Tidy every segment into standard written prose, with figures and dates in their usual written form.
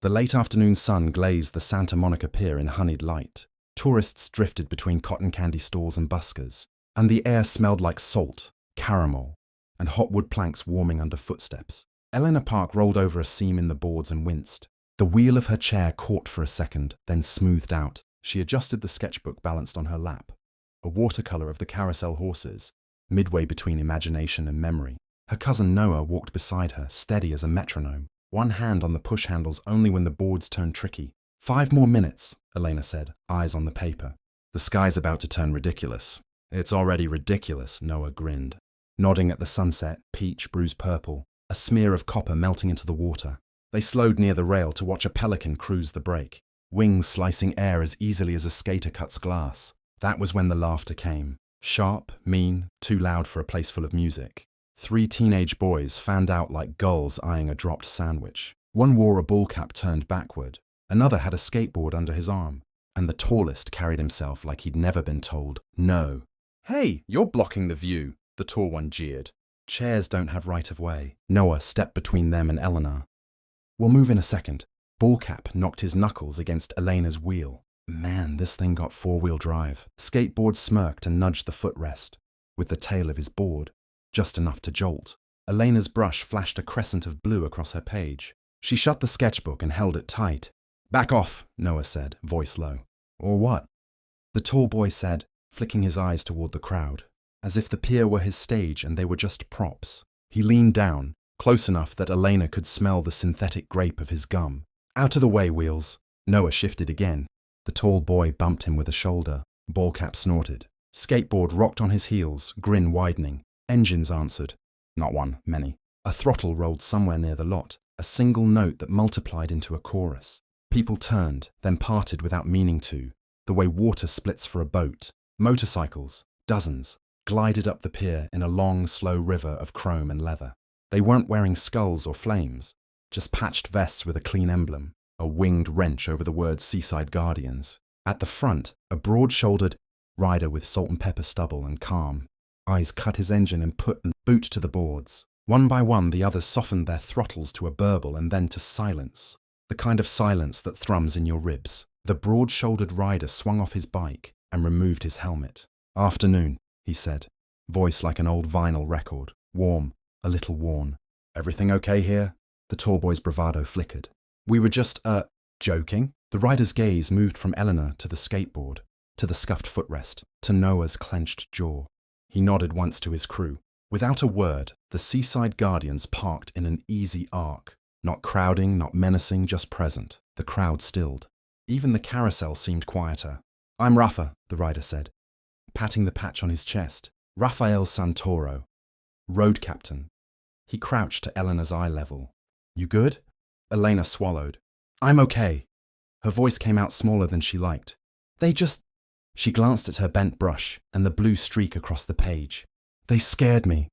The late afternoon sun glazed the Santa Monica Pier in honeyed light. Tourists drifted between cotton candy stalls and buskers, and the air smelled like salt, caramel, and hot wood planks warming under footsteps. Elena Park rolled over a seam in the boards and winced. The wheel of her chair caught for a second, then smoothed out. She adjusted the sketchbook balanced on her lap, a watercolor of the carousel horses, midway between imagination and memory. Her cousin Noah walked beside her, steady as a metronome, one hand on the push handles only when the boards turned tricky. 5 more minutes, Elena said, eyes on the paper. The sky's about to turn ridiculous. It's already ridiculous, Noah grinned, nodding at the sunset, peach, bruised purple, a smear of copper melting into the water. They slowed near the rail to watch a pelican cruise the break, wings slicing air as easily as a skater cuts glass. That was when the laughter came. Sharp, mean, too loud for a place full of music. 3 teenage boys fanned out like gulls eyeing a dropped sandwich. One wore a ball cap turned backward. Another had a skateboard under his arm. And the tallest carried himself like he'd never been told no. "Hey, you're blocking the view," the tall one jeered. "Chairs don't have right of way." Noah stepped between them and Elena. "We'll move in a second." Ballcap knocked his knuckles against Elena's wheel. Man, this thing got 4-wheel drive. Skateboard smirked and nudged the footrest with the tail of his board, just enough to jolt. Elena's brush flashed a crescent of blue across her page. She shut the sketchbook and held it tight. "Back off," Noah said, voice low. "Or what?" The tall boy said, flicking his eyes toward the crowd, as if the pier were his stage and they were just props. He leaned down, close enough that Elena could smell the synthetic grape of his gum. "Out of the way, Wheels." Noah shifted again. The tall boy bumped him with a shoulder. Ballcap snorted. Skateboard rocked on his heels, grin widening. Engines answered. Not one, many. A throttle rolled somewhere near the lot, a single note that multiplied into a chorus. People turned, then parted without meaning to, the way water splits for a boat. Motorcycles, dozens, glided up the pier in a long, slow river of chrome and leather. They weren't wearing skulls or flames, just patched vests with a clean emblem, a winged wrench over the word Seaside Guardians. At the front, a broad-shouldered rider with salt and pepper stubble and calm. Eyes cut his engine and put a boot to the boards. One by one, the others softened their throttles to a burble and then to silence. The kind of silence that thrums in your ribs. The broad-shouldered rider swung off his bike and removed his helmet. "Afternoon," he said, voice like an old vinyl record, warm, a little worn. "Everything okay here?" The tall boy's bravado flickered. "We were just, joking." The rider's gaze moved from Elena to the skateboard, to the scuffed footrest, to Noah's clenched jaw. He nodded once to his crew. Without a word, the Seaside Guardians parked in an easy arc. Not crowding, not menacing, just present. The crowd stilled. Even the carousel seemed quieter. "I'm Rafa," the rider said, patting the patch on his chest. "Rafael Santoro, road captain." He crouched to Elena's eye level. "You good?" Elena swallowed. "I'm okay." Her voice came out smaller than she liked. "They just..." She glanced at her bent brush and the blue streak across the page. "They scared me."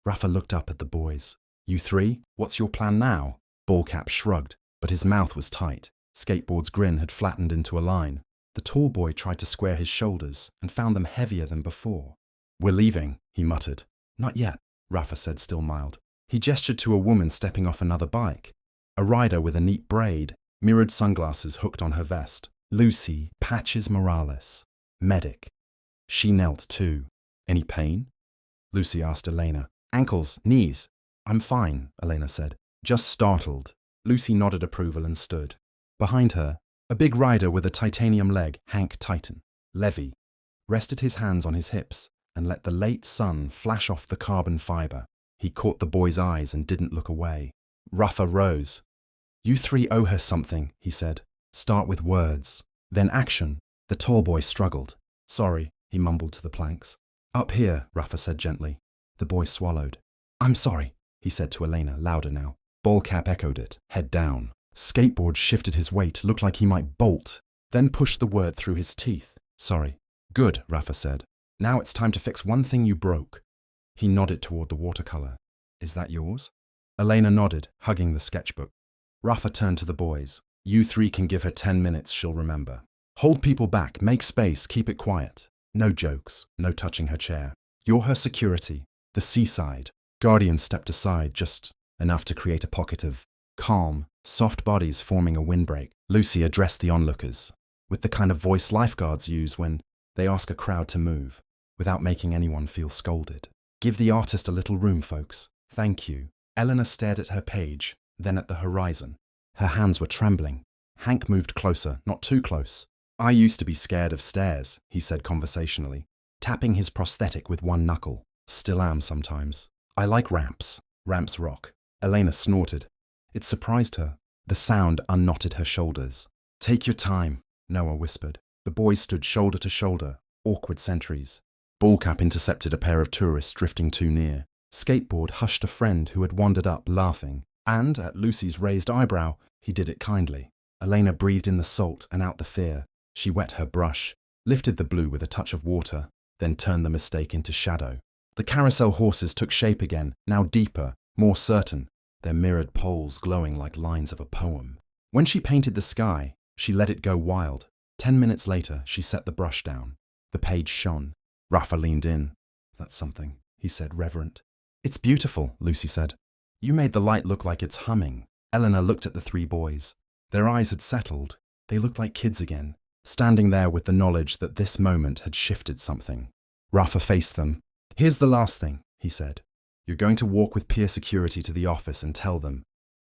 Rafa looked up at the boys. "You 3? What's your plan now?" Ballcap shrugged, but his mouth was tight. Skateboard's grin had flattened into a line. The tall boy tried to square his shoulders and found them heavier than before. "We're leaving," he muttered. "Not yet," Rafa said, still mild. He gestured to a woman stepping off another bike. A rider with a neat braid, mirrored sunglasses hooked on her vest. Lucy Patches Morales, medic. She knelt too. "Any pain?" Lucy asked Elena. "Ankles, knees." "I'm fine," Elena said. Just startled. Lucy nodded approval and stood. Behind her, a big rider with a titanium leg, Hank Titan, Levy, rested his hands on his hips and let the late sun flash off the carbon fiber. He caught the boy's eyes and didn't look away. Rafa rose. "You 3 owe her something," he said. "Start with words, then action." The tall boy struggled. "Sorry," he mumbled to the planks. "Up here," Rafa said gently. The boy swallowed. "I'm sorry," he said to Elena, louder now. Ballcap echoed it, head down. Skateboard shifted his weight, looked like he might bolt, then pushed the word through his teeth. "Sorry." "Good," Rafa said. "Now it's time to fix one thing you broke." He nodded toward the watercolor. "Is that yours?" Elena nodded, hugging the sketchbook. Rafa turned to the boys. "You 3 can give her 10 minutes, she'll remember. Hold people back, make space, keep it quiet. No jokes, no touching her chair. You're her security, the Seaside." Guardian stepped aside, just enough to create a pocket of calm soft bodies forming a windbreak. Lucy addressed the onlookers with the kind of voice lifeguards use when they ask a crowd to move, without making anyone feel scolded. Give the artist a little room, folks. Thank you. Elena stared at her page, then at the horizon. Her hands were trembling. Hank moved closer, not too close. I used to be scared of stairs, he said conversationally, tapping his prosthetic with one knuckle. Still am sometimes. I like ramps. Ramps rock. Elena snorted. It surprised her. The sound unknotted her shoulders. Take your time, Noah whispered. The boys stood shoulder to shoulder, awkward sentries. Bullcap intercepted a pair of tourists drifting too near. Skateboard hushed a friend who had wandered up, laughing. And, at Lucy's raised eyebrow, he did it kindly. Elena breathed in the salt and out the fear. She wet her brush, lifted the blue with a touch of water, then turned the mistake into shadow. The carousel horses took shape again, now deeper, more certain, their mirrored poles glowing like lines of a poem. When she painted the sky, she let it go wild. 10 minutes later, she set the brush down. The page shone. Rafa leaned in. That's something, he said, reverent. It's beautiful, Lucy said. You made the light look like it's humming. Elena looked at the three boys. Their eyes had settled. They looked like kids again, standing there with the knowledge that this moment had shifted something. Rafa faced them. Here's the last thing, he said. You're going to walk with pier security to the office and tell them,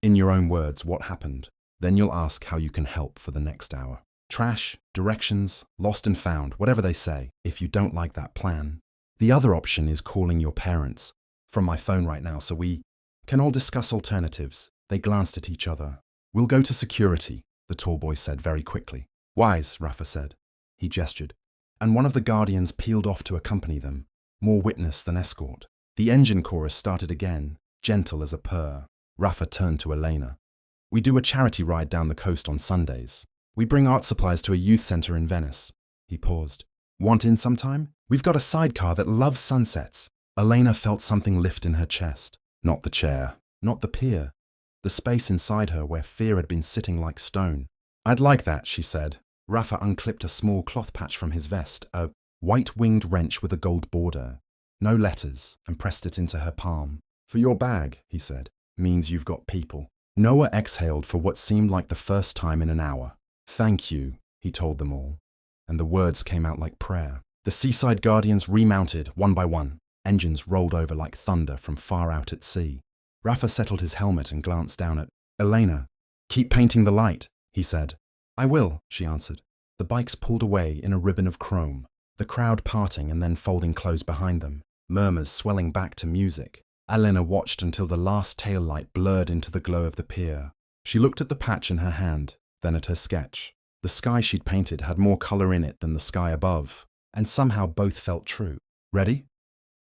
in your own words, what happened. Then you'll ask how you can help for the next hour. Trash, directions, lost and found, whatever they say, if you don't like that plan. The other option is calling your parents from my phone right now so we can all discuss alternatives. They glanced at each other. We'll go to security, the tall boy said very quickly. Wise, Rafa said. He gestured. And one of the guardians peeled off to accompany them, more witness than escort. The engine chorus started again, gentle as a purr. Rafa turned to Elena. We do a charity ride down the coast on Sundays. We bring art supplies to a youth center in Venice. He paused. Want in sometime? We've got a sidecar that loves sunsets. Elena felt something lift in her chest. Not the chair, not the pier. The space inside her where fear had been sitting like stone. I'd like that, she said. Rafa unclipped a small cloth patch from his vest, a white-winged wrench with a gold border. No letters, and pressed it into her palm. For your bag, he said, means you've got people. Noah exhaled for what seemed like the first time in an hour. Thank you, he told them all. And the words came out like prayer. The Seaside Guardians remounted, one by one. Engines rolled over like thunder from far out at sea. Rafa settled his helmet and glanced down at Elena. Keep painting the light, he said. I will, she answered. The bikes pulled away in a ribbon of chrome, the crowd parting and then folding close behind them, murmurs swelling back to music. Elena watched until the last tail light blurred into the glow of the pier. She looked at the patch in her hand, then at her sketch. The sky she'd painted had more color in it than the sky above, and somehow both felt true. Ready?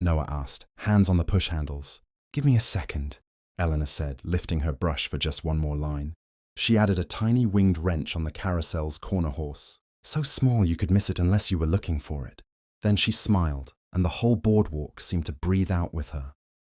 Noah asked, hands on the push handles. Give me a second, Elena said, lifting her brush for just one more line. She added a tiny winged wrench on the carousel's corner horse, so small you could miss it unless you were looking for it. Then she smiled, and the whole boardwalk seemed to breathe out with her.